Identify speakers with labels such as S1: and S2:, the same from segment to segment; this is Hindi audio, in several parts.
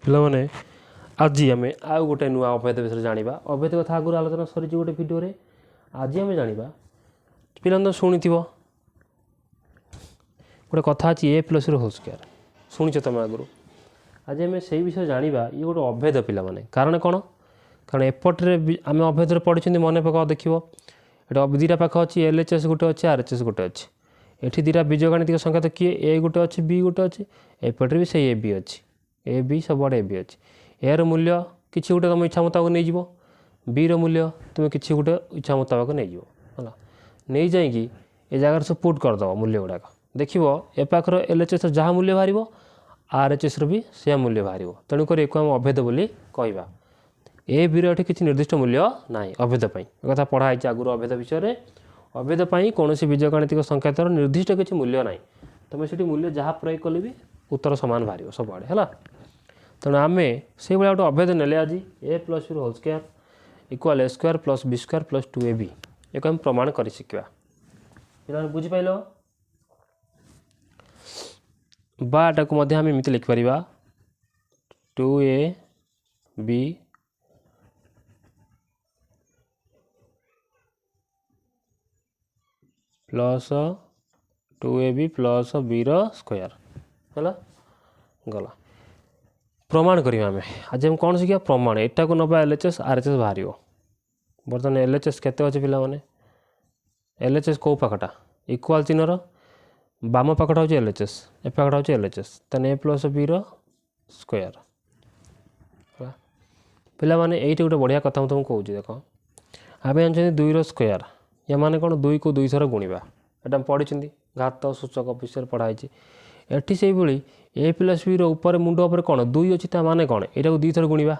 S1: पिलाने आज आम आउ गोटे नुआ अभेद विषय जाना अभेद कथा आगुरी आलोचना सरी गोटे भिडियो आज आम जाना पिला तो शुणी गोटे कथा अच्छी ए प्लस होल स्क्वायर शुणिच तुम आगुरी आज आम से विषय जाना ये गोटे अभेद पिला कारण कौन कारण एपटे आम अभेद पढ़ी मन पका देख ये दीटा पाख अच्छी LHS गोटे अच्छे RHS गोटे अच्छे ये दीटा बीजगणितिक संख्या तो किए ए गोटे अच्छे बी गोटे अच्छे एपटे भी सही ए बी अच्छी ए बी सब ए बी अच्छी यार मूल्य किसी गोटे तुम इच्छा मुताबक नहीं जीवो बी मूल्य तुम किसी गोटे इच्छा मुताबक नहीं जीवो है नहीं जाइए ए जगार सब पुट करदेव मूल्य गुड़ाक देख ए पाखर LHS जहाँ मूल्य बाहर RHS भी से मूल्य बाहर तेणुक एक अभेद बोली कहवा ए बी रे किसी निर्दिष्ट मूल्य ना अभेद कथा पढ़ाई आगुरी अभेद विषय अभेद कौन बीजगणितिक संख्या निर्दिष्ट किसी मूल्य ना तुम से मूल्य जहाँ प्रयोग कले भी उत्तर सामान बाहर सब आड़े है तेणु आम से भाया गोटे अभेद ने आज A plus B whole square equal A square plus B square plus 2ab एक आम प्रमाण कर शिखा पे बुझिपाल बाटा को आम एमती लिखिपर 2ab plus 2ab plus B square है गला प्रमाण करिया आम आज हम कौन शिखा प्रमाण एटा को नबा LHS RHS बाहर बर्तमान LHS केते अच्छे पिला माने LHS कौ पाखटा इक्वाल चिन्हर बाम पाखटा हूँ LHS ए पाखटा हूँ LHS तेन ए प्लस बी स्क्वायर पिला माने एइटे गोटे बढ़िया कथा तुमको कहूँ देख आम जानते 2 स्क्वायर या माने कौन 2 को 2 थर गुणवा एटा पढ़ी घात सूचक विषय पढ़ाई एटी से भाई ए प्लस बी ऊपर मुंड उपर कौन 2 अच्छी माने कौन यहाँ 2 थर गुणवा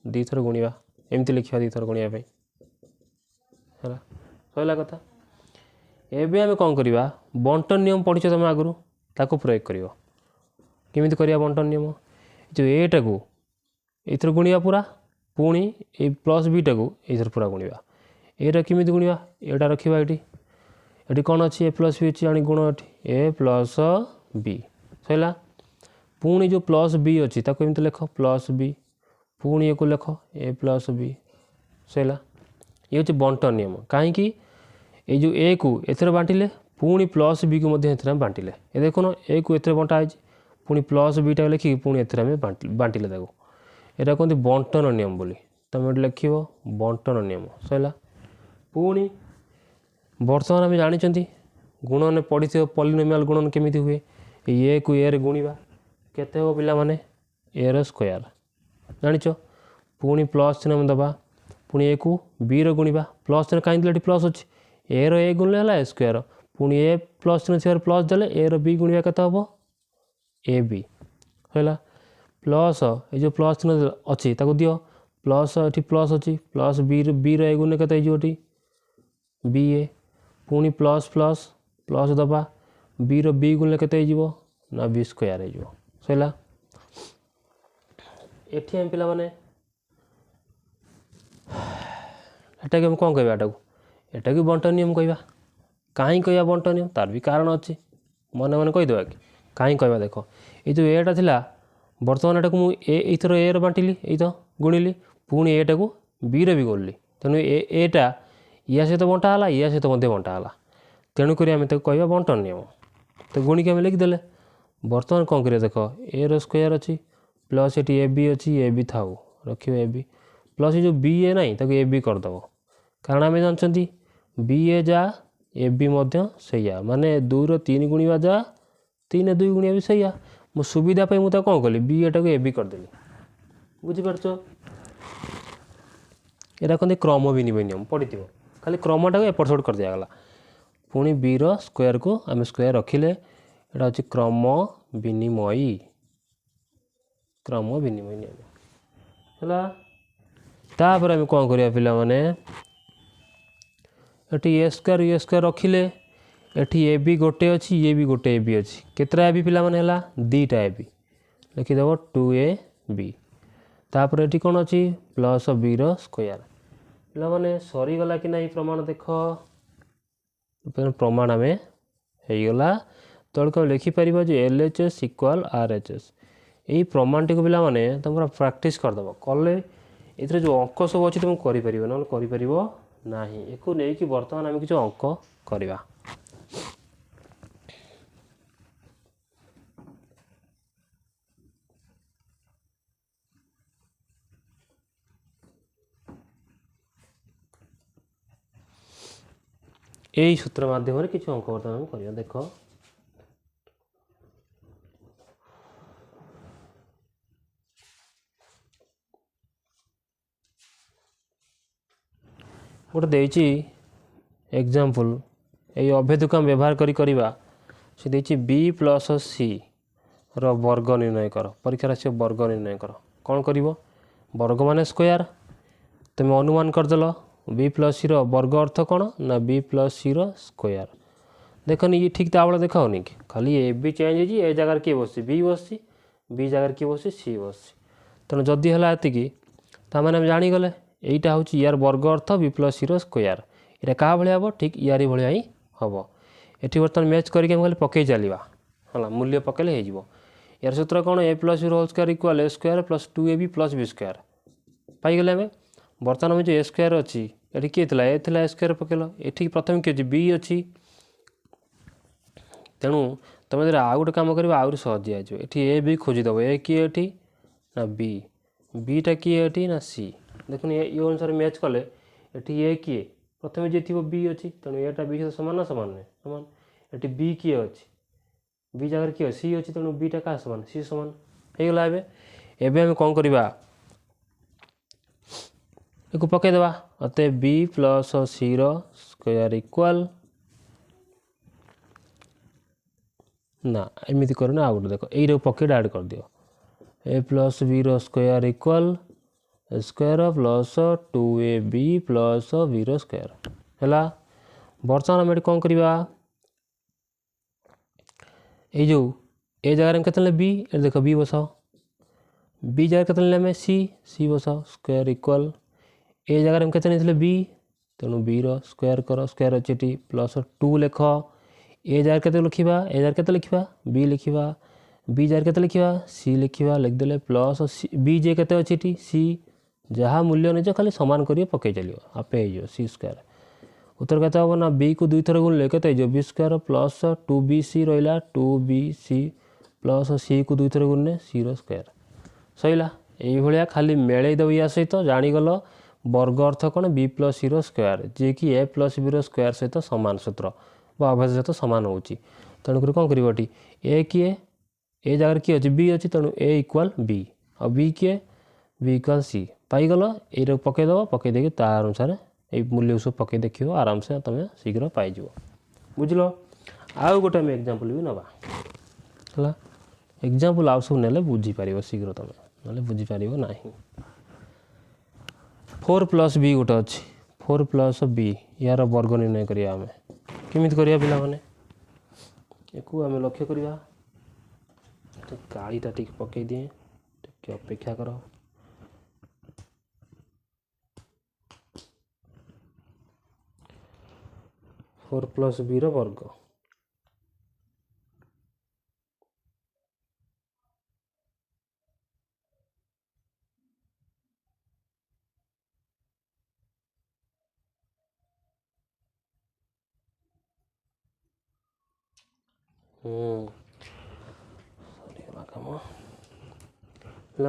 S1: 2 थर गुणवा एमती लिखा 2 थर गुणा है सैला कथा एवं आम कौन करवा बंटन नियम पढ़ी तुम आगुरी ताको प्रयोग कर केमी करवा बंटन नियम जो एटा को ये गुणवा पूरा पुणी ए प्लस बीटा को ये पूरा गुणवा एटा केमी गुणवा एटा रखा ये कौन अच्छी ए प्लस बी अच्छी आनी गुण ए प्लस बी सैला पुणी जो प्लस बी अच्छी ताको एमती लिख प्लस बी पुणी एक लिख ए प्लस बी सैला ये हूँ बंटन नियम कहीं ये जो ए को एथर बांटिले पुणी प्लस बी को बांटिले ये देखुन ए को एथर बंटा है पुणी प्लस बीटा लिखिकी पुणी एथर बांटिले यहाँ कहते बंटन नियम बोली तुम लिख बंटन नियम सैला पुणी बर्तमान आम जानी गुणन पढ़ी पॉलिनोमियल गुणन केमी हुए ए को ए रे गुणवा केते हो पिला माने ए रो स्क्वायर जानिच पुणी प्लस चिन्ह दबा पुणी ए को बी रो गुणवा प्लस चिन्ह कहीं देले प्लस अच्छी ए रो ए गुणले है ए स्क्वायर पुणी ए प्लस चिन्ह से प्लस देले ए रो बी गुणवा केते हम ए बी है प्लस ये जो प्लस चिन्ह अच्छी ताको दियो प्लस ये प्लस अच्छी प्लस बी रो ए गुण केते हो बी ए पुणी प्लस प्लस प्लस दबा बी रो बी गुणले केते हो ना बी स्क्वायर हो सैला एठी हम पिला माने एटा के हम कौन कहबा एटा को बंटन नियम कहबा कहीं कहबा बंटन नियम तार भी कारण अच्छी मन मन कहीदेवा कि कहीं कहबा देख ये जो एटा थिला बर्तमान एटा को मुझे एथर ए बांटिली ये तो गुणिली पुणी एटा को बी रे भी गुणली तेणु एटा या सहित बंटाला या सहित बंटाला तेणुक आम कहवा बंटन नियम तो गुणिक आम लिखिदेले बर्तमान कौन करिया देख ए रो स्क्वायर अच्छी प्लस ये ए बी अच्छी ए बी था रख ए बी प्लस जो बी ए ना ताको ए बी करदेव कारण आम जानते बी ए जा ए बी सैया माने 2 रो 3 गुणवा जा 3 2 गुणिया भी सैया मो सुविधा पे मुझे कौन कली बी एटा को ए बी करदेली बुझीपार यहाँ कहते क्रम विनिमय नियम पढ़ी खाली क्रमटा को एपट सेपट कर दिगला पुणी बी रो स्क्वायर को आम स्क्वायर रखिले यहाँ हूँ क्रम विनिमयी नियम है तापर आम कौन करिया पिला माने ये ए स्क्वायर रखिले एटी ए बी गोटे अच्छी ये भी गोटे ए बी अच्छी केतरा ए बी पिला माने हला 2टा ए बी लिखिदेव 2ab तापर ये कौन अच्छी प्लस बी रो स्क्वायर पिला माने सरीगला कि नहीं प्रमाण देख प्रमाण आम होगला तौक लिखिपर जो LHS इक्वाल RHS यही प्रमाणटी को पिला माने तुम पूरा प्रैक्टिस करदेव कले ये जो अंक सब अच्छी तुम कर ना एक नहीं कि बर्तमान आम किसी अंक करवा यही सूत्र माध्यम किसी अंक बर्तमान करवा देख गोटे देती एग्जाम्पल ये अभेदक आम व्यवहार करवा से देती बी प्लस सी वर्ग निर्णय कर परीक्षा आस वर्ग निर्णय कर कौन कर वर्ग मान स्क्वायर तुम अनुमान करदेल बी प्लस सी वर्ग अर्थ कौन ना बी प्लस सी स्क्वायर देखनी ये ठीक ताबड़ देखाओनी कि खाली ए बी चेंज हो जगार किए बस बी जगार किए बस सी बस तेणु जदि है ये ताने जाणीगले यहीटा हूँ यार वर्ग अर्थ बी प्लस सी स्क्वायर ये क्या भाया हम ठीक यारी भाया ही हम ये बर्तमान मैच करके खाली पकई चलवा है मूल्य पकड़े हो यार सूत्र कौन A plus B whole square equal A square plus 2ab plus B square पाईगले आम बर्तमान में जो ए स्क्वायर अच्छी ये किए था ए था ए स्क्वायर पकड़ ये प्रथम किए अच्छी बी अच्छी तेणु तुम जब आउ गोटे कम कर आहरी सहज दिजाव ये ए बी खोजिदेव ए किए ये ना बीटा किए ये ना सी देखो ये अनुसार मैच कले ये किए प्रथम जी थी बी अच्छी तेणु यहाँ बी सहित सामान ना सामान नहीं सामान ये बी किए अच्छी बी जगह किए सी अच्छी तेणु बीटा क्या सामान सी सामान हो गला एवं कौन करवा एक पकईदेवा अत बी प्लस सी स्क्वायर इक्वल ना एमती करना आउ गोटे देख यही पकईट ऐड कर दियो A plus B square equal square plus 2ab plus B square है बर्तमान आम कौन करवा ये जो ए जगह के बी देख बी बसाओ बी जगह के सी बसाओ स्क्वायर इक्वल ए जगह के बी तेणु बी स्क्वायर कर स्क्वायर अच्छी प्लस 2 लिख ए जगह के लिखा ए जगह के लिखा बी लिखा बी जगह के लिखा सी लिखा लिखदे प्लस बी जे के अच्छी सी जहाँ मूल्य नहीं खाली सामान कर पकई चलो आपे हो सी स्क्वायर उत्तर के हम ना बी को 2 थर गुणले के बी स्क्वायर प्लस 2bc रहा 2bc प्लस सी को 2 थर गुणने सी स्क्वायर सहीला यही खाली मेलईदेव या सहित जाणीगल वर्ग अर्थ कौन बी प्लस सी स्क्वायर जी कि ए प्लस बी स्क्वायर सहित सामान सूत्र अभेद सहित सामान हो तेणुक कौन कर ए किए ए जगह किए अच्छी बी अच्छी तेणु ए इक्वाल बी और बी किए बी इक्वाल सी पाईगल ये पकईदेव पकईदे तार अनुसार ये मूल्य सब पकई देख आराम से तुम शीघ्र पाइज बुझल आउ गोटे आम एग्जाम्पल भी नवा है एग्जाम्पल आउ सब ने बुझीपार शीघ्र तुम ना बुझीपार ना 4 प्लस बी गोटे अच्छी 4 प्लस बी यार वर्ग निर्णय करिया आम केमी करिया पिला माने एको आम लक्ष्य करिया गाड़ीटा टिक पकई दिए टिके अपेक्षा कर 4 प्लस बी वर्ग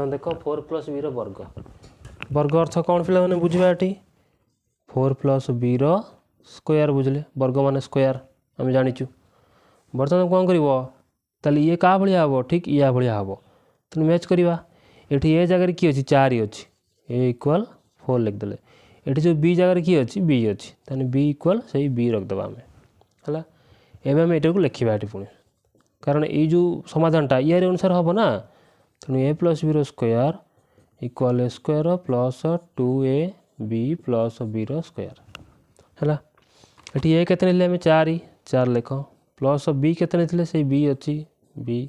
S1: देख 4 प्लस बी वर्ग वर्ग अर्थ कौन पिला मैंने बुझा ये 4 प्लस बी स्क्वायर बुझले वर्ग मान स्क्वायर आम जाचु बर्तमान कौन कर ये क्या भाया हम ठीक या भाया हम तेणु मैच करवा ये ए जगह किए अच्छी 4 अच्छी ए इक्वाल 4 लिखदे ये जो बी जगह किए अच्छी बी अच्छी तेनाली बी इक्वाल से बी रखिदेव आम है एवं आम यहाँ को लिखा ये पुणी कारण ये जो समाधानटा या अनुसार हम ना तेणु A plus B square equal A square plus 2ab plus B square है ये ए के 4 लिख प्लस बी के से बी अच्छी बी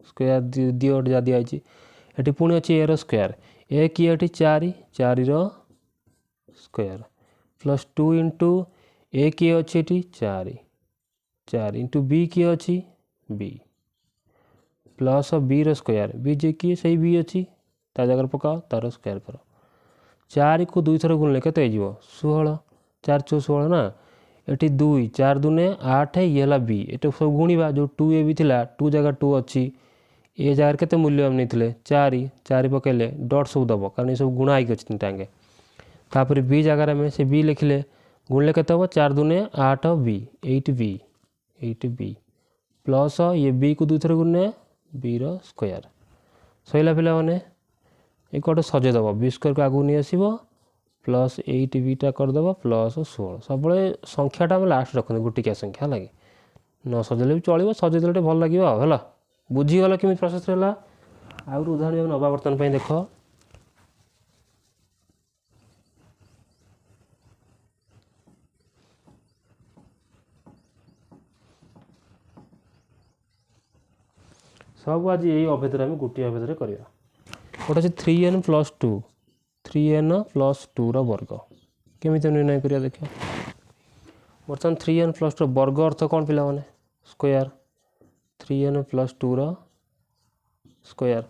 S1: स्क्वायर दियो जा दिखाई ये पुणी अच्छी ए स्क्वायर ए किए 4 स्क्वायर प्लस 2 इंटू ए किए अच्छी 4 इंटू बी किए अच्छी b plus B square b जे किए से बी अच्छी ता जगह पकाओ तार स्क्वायर कर 4 को 2 थर गुणले के 16 4 चौ 16 ना ये 2 4 दूने 8 ये है बी ये सब गुणा जो 2 ए भी थिला 2 जगह 2 अच्छी ए जगार के मूल्य नहीं थे 4 4 पकड़े डट सब दब कारण ये सब गुणा होगी अच्छी तीनटांगे तापर बी जगार आम से बी लिखले गुणले के 4 दूने 8 बी 8 बी प्लस ये बी को 2 थर गुणे बी स्क्वायर सैला पिला मैंने एक गोटे सजेदेव बी स्क्वायर को आगू नहीं आसब प्लस 8 बीटा करदेव प्लस 16 सब संख्याटा आम लास्ट रखते गोटिकिया संख्या लगे न सजेले भी चलो सजेदेले भल लगे है बुझीगल केमी प्रोसेस है आउर उदाहरण नवा बर्तमान देख सब आज यही अभेद आम गोटे अभेद करवा गोटे अच्छे 3n + 2 3n + 2 वर्ग केमी निर्णय करिया देखिए बर्तमान 3n + 2 वर्ग अर्थ कौन पिला माने स्क्वायर 3n + 2 स्क्वायर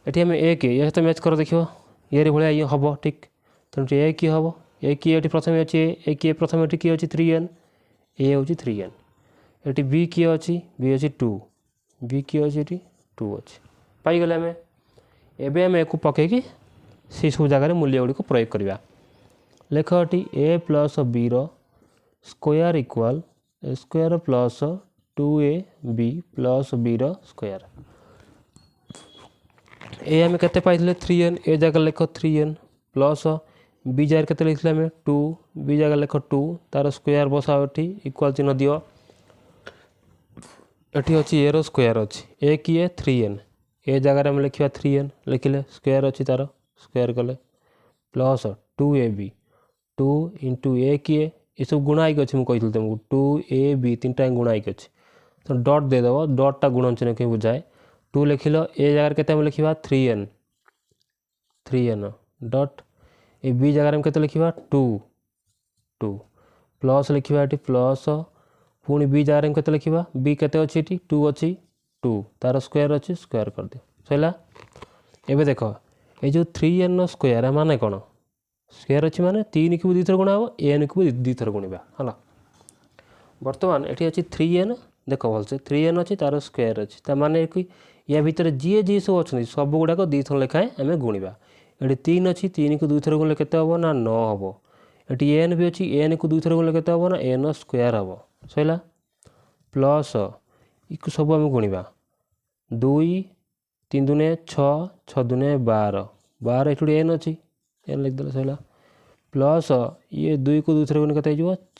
S1: ये आम एक ये सहित मैच कर देखिए ये भाया ये हम ठीक तेणु ए कि हम ए कि ये प्रथम अच्छी ए कि प्रथम ये किए अच्छी 3n ए हूँ 3n ये बी किए अच्छी बी अच्छी 2 बी किए अच्छी ये 2 अच्छी पाईगले आम एबे आम एक पकईकि से सब जगह मूल्य गुड़िक प्रयोग करवा लेख ये A plus B square equal A square plus 2ab plus B square ए आम के पाई 3n ए जगह लेख 3n प्लस बी जगह के लिखले आम 2 बी जगह लेख 2 तार स्क्वायर बसाओ ये इक्वाल चिन्ह दियो ये अच्छी ए स्क्वायर अच्छी ए किए 3n ए जगह आम लिखा 3n लिखिले स्क्वायर अच्छी तार स्क्वायर कले प्लस 2ab 2 इंटू ए किए ये सब गुणा होगी अच्छी मुझे तुमको 2ab 3टा गुणा होगी अच्छी तो डट देदेव डटा गुणन चिन्ह कहीं बुझाए 2 लिखिल ए जगह के लिखा 3n डट ए बी जगह के लिखा 2 प्लस लिखा ये प्लस पुणी बी जगह के लिखा बी के अच्छी 2 अच्छी 2 तार स्क्वायर अच्छी स्क्वायर कर दियो सैला एबे देख ये जो 3n स्क्वायर माने कौन स्क्वायर अच्छी माने 3 को 2 थर गुणा हम n को 2 थर गुणा है बर्तमान ये अच्छी 3n देख भलसे 3n अच्छी तार स्क्वायर अच्छी ता माने कि या भितर जी जी सब अच्छा सब गुड़ाक 2 थर लेखाएं आम गुणा ये 3 अच्छी 3 को 2 थर गुणले के हम ना 9 हम ये n भी अच्छी n को 2 थर गुणले के हम ना n स्क्वायर हम सैला प्लस सब आम गुणा 2 3 दूने 6 6 दूने 12 12 ये n अच्छी n लिखदे सैला प्लस ये 2 को 2 थर गुण के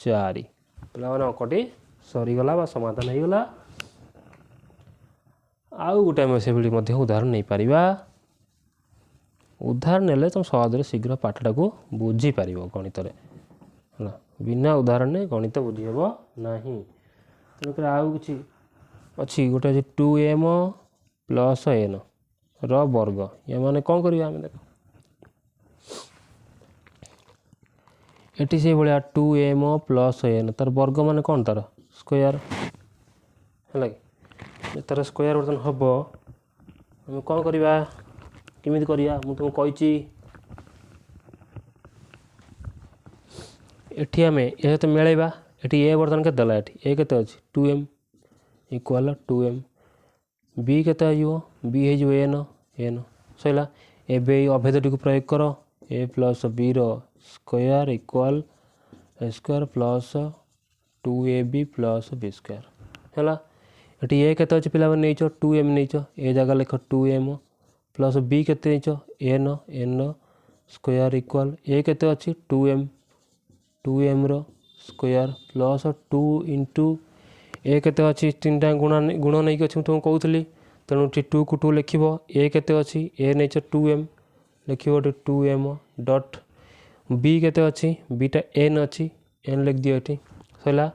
S1: 4 पे अंकटी सरीगला समाधान हो गला आउ गोटे आम से उदाहरण नहीं पारिबा उदाहरण नेले तुम सहज शीघ्र पाठटा को बुझीपार गणित है बिना उदाहरण गणित बुझीहब ना तेणुक आउ कि अच्छी गोटे अच्छी 2m + n वर्ग या माने कौन करवा आम देख ये से भाया 2m + n तार वर्ग मान कौन तार स्क्वायर है तार स्क्वायर बर्तन हम आम कौन करवा केमी करवा मुझे तुमको कही एटी आम ये तो मिलेगा ये ए बर्तमान के देला ए के अच्छी 2m इक्वाल 2m बी के बी हो n सैला एबे अभेदटी को प्रयोग कर A plus B square equal A square plus 2ab plus B square है ये ए के अच्छे पिला नहीं 2m नहीं ए जगह लिख 2m प्लस बी के n स्क्वायर इक्वाल ए के अच्छी 2m स्क्वायर प्लस 2 इंटू ए के अच्छी 3टा गुण नहीं अच्छी तुमको कहूली तेणु 2 को 2 लिख ए के अच्छी ए नहीं 2m लिख 2m डट बी के अच्छी बीटा n अच्छी n लिख दियो ये सैला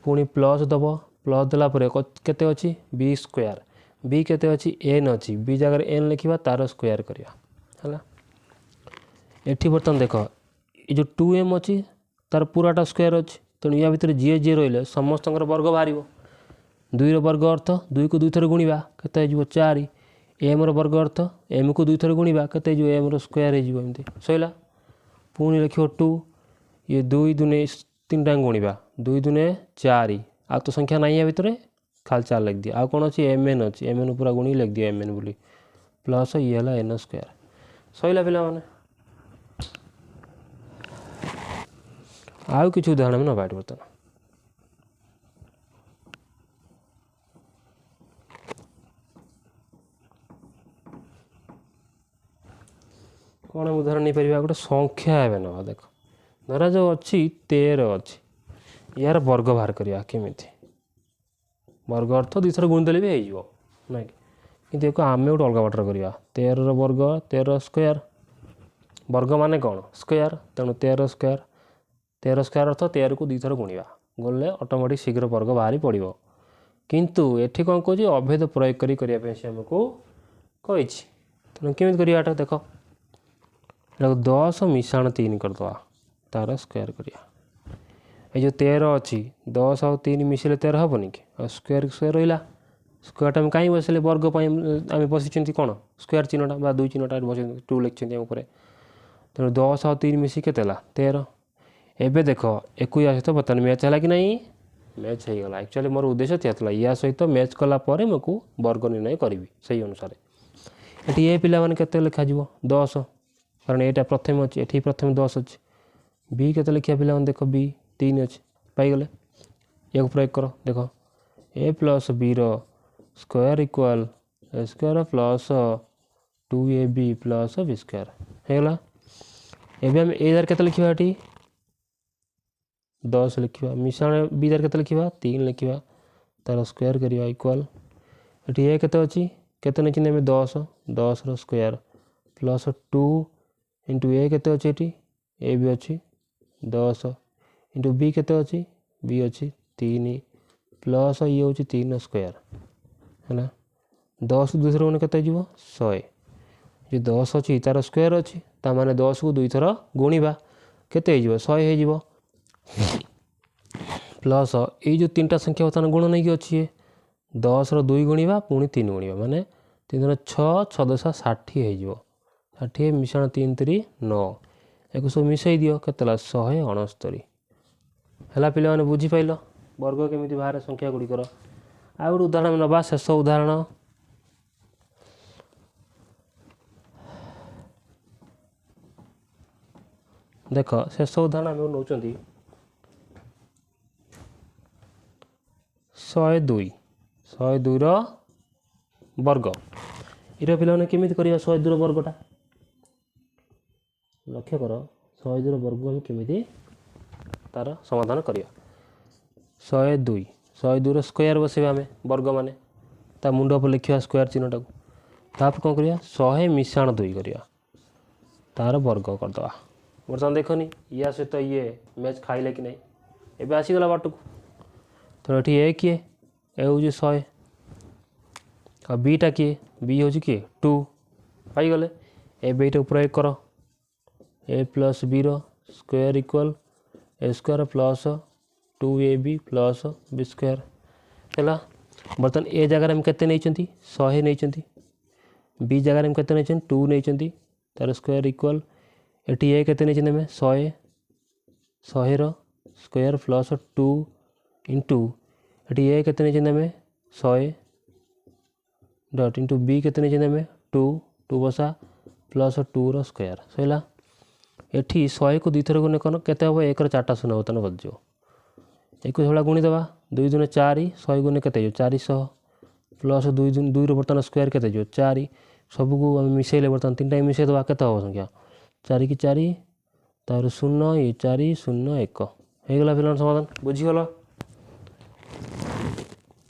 S1: पुणी प्लस दब प्लस देलापर केते अच्छी बी स्क्वायर बी के अच्छी n अच्छी बी जगह n लिखा तार स्क्वायर करवा है ये बर्तमान देख ये जो 2m अच्छी तार पूराटा स्क्वायर अच्छी तेणु या भितर जी जी रही समस्त वर्ग बाहर 2 वर्ग अर्थ 2 को 2 थर गुणा केते हो 4 m वर्ग अर्थ m को 2 थर गुणा केते हो m स्क्वायर हो एमती सैला पुणी लिख 2 ये 2 दुने 3 टाइम गुणा 2 दुने 4 आ तो संख्या नहीं है भितर खाली 4 लिख दिया आ कौन अच्छी mn अच्छी mn पूरा गुणी लिख दिया mn बोली प्लस ये है n स्क्वायर सैला पिला माने आउ किसी उदाहरण में नवा बर्तमान कौन उदाहरण नहीं पार गोटे संख्या है ना देख धरा जो अच्छी 13 अच्छी यार वर्ग बाहर करवा केमी वर्ग अर्थ 2 थर गुणी देले भी हो ना कि देखो आम गोटे अलग बाटर करवा 13 वर्ग 13 स्क्वायर वर्ग माने कौन स्क्वायर तेणु 13 स्क्वायर अर्थ 13 को 2 थर गुणा गले ऑटोमेटिक शीघ्र वर्ग बाहरी पड़ो किंतु एठी कौन कह अभेद प्रयोग करने से आमको कही तेणु केमी करवाटा देख 10 मिशाण 3 करदे तार स्क्वायर करिया ये जो 13 अच्छी 10 और 3 मिसले 13 हेनी कि स्क्वायर स्क्वायर रहा स्क्वायर टाइम कहीं बसले वर्ग आम बसी कौन स्क्वायर चिन्हटा 2 चिन्हटा बस 2 लिखते तेणु 10 और 3 मिसी के 13 एवं देख 21 सहित बर्तमान मैच है कि नहीं मैच हो गला एक्चुअली मोर उद्देश्य था या सहित मैच कलापर मुझे वर्ग निर्णय करी से अनुसार ये ए पिला के लिखा 10 कारण यहाँ प्रथम अच्छी ये प्रथम 10 अच्छी बी के लिखा पिला देख बी 3 अच्छी पाईगले या प्रयोग कर देख A plus B square equal A square plus 2ab plus B square होगा एवं आम ए दार के लिखा ये 10 लिखा मिश्रण बी दार के लिखा 3 लिखा तार स्क्वायर करवा इक्वाल ये ए के अच्छी केते नहीं 10 10 स्क्वायर प्लस 2 इंटू ए केते अच्छी ये ए भी अच्छी 10 इंटू बी केते अच्छी बी अच्छी 3 प्लस ये हूँ 3 स्क्वायर है 10 2 थर के 100 जो 10 अच्छी तार स्क्वायर अच्छी ताने 10 को 2 थर गुणा केते 100 हो प्लस ये जो 3टा संख्या बर्तमान गुण नहीं अच्छी 10 2 गुणा पुणी 3 गुणा माने 3 6 6 10 60 हो 60 मिश्रण 3 3 9 एक सब मिसई दियो के 169 है पे बुझीपाल वर्ग केमी बाहर संख्या गुड़िकर आ गए उदाहरण नवा शेष उदाहरण देख शेष उदाहरण आम नौ 102 वर्ग ये पे केमी कर 102 वर्गटा लक्ष्य कर 102 वर्ग आम केमी तार समाधान करिया 102 स्क्वायर बसवा आम वर्ग माने ता मुंड पर लिखा स्क्वायर चिन्हटा ताप कौन करिया 100 मिशाण 2 करिया तार वर्ग करदे बर्तमान देखनी या सहित ये मैच खाइले कि नहीं एवं आसीगला बाटक तो ये ए किए ए हूँ 100 आ बीटा किए बी हूँ किए 2 पाईगले एवं ये प्रयोग कर A plus B square equal A square plus 2ab plus B square है बर्तमान ए जगह केते नहीं 100 नहीं बी जगह केते नहीं 2 नहीं तार स्क्वायर इक्वाल एटी ए केते नहीं 100 स्क्वायर प्लस 2 इंटू एटी ए केते नहीं 100 डट इंटू बी केते नहीं 2 बसा प्लस 2 स्क्वायर सैला एठी 100 को 2 थर गुणे कौन केते हम 1 4टा शून्य बर्तमान बदल 21 भाग गुणीदेवा 2 दुने 4 100 गुणे केते 400 प्लस 2 2 बर्तमान स्क्वायर केते 4 सबको आम मिसेले बर्तमान 3टा मिसई देवा केते हम संख्या 4 की 4 तार 0 ये 4 0 1 हो गला पिला समाधान बुझीगल।